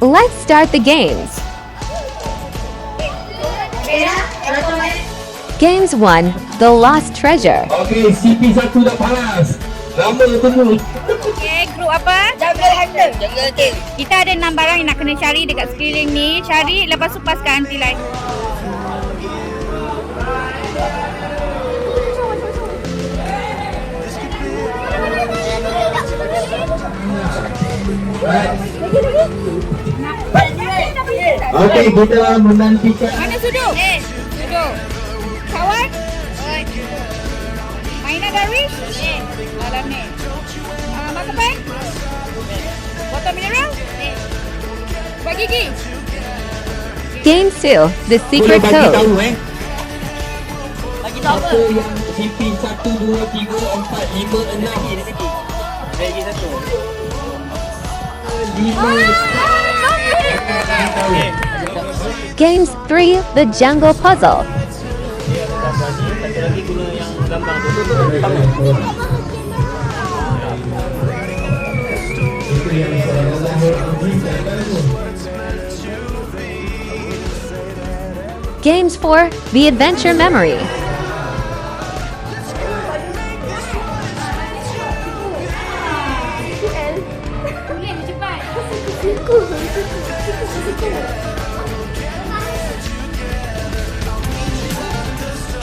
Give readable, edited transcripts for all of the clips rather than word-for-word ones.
Let's start the games. Games 1, The Lost Treasure. Okey, CP1 dah panas. Lama tunggu. Okay, grup apa? Jungle Hunter. Jungle King. Kita ada 6 barang yang nak kena cari dekat sekeliling ni. Cari, lepas tu paskan anti lain. Okey, kita menantikan. Mana Sudu? Sudu. Kawan? Mainan Darwish? Dalam ni. Makapan? Botol mineral? Buat gigi? Game 2, The Boleh Secret bagi Code. tahu Bagi tahu apa yang CP1, 2, 3, 4, 5, 6. Bagi satu. 5. Games 3, The Jungle Puzzle. Satu lagi guna yang gambar tu. Games 4, The Adventure Memory.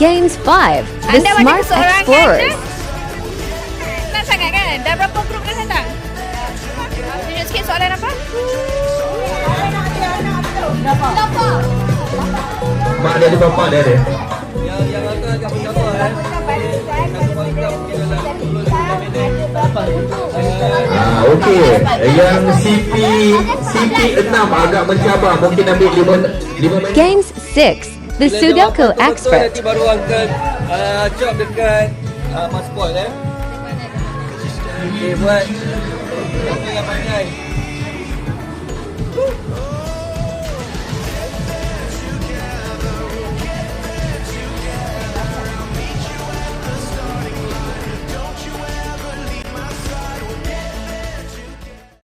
Games 5, The Anda Smart macam seorang Explorers. kan? Senang sangat kan? Dah berapa grup dah datang? Tunjuk sikit soalan apa? Mak dia ada, bapak dia ada. Yang akan agak mencabar Okey. Yang CP6 agak mencabar. Mungkin ambil 5 minit. Games 6, The Sudoku Expert. Nanti baru akan job dekat pasport Okey, buat siapa yang pandai.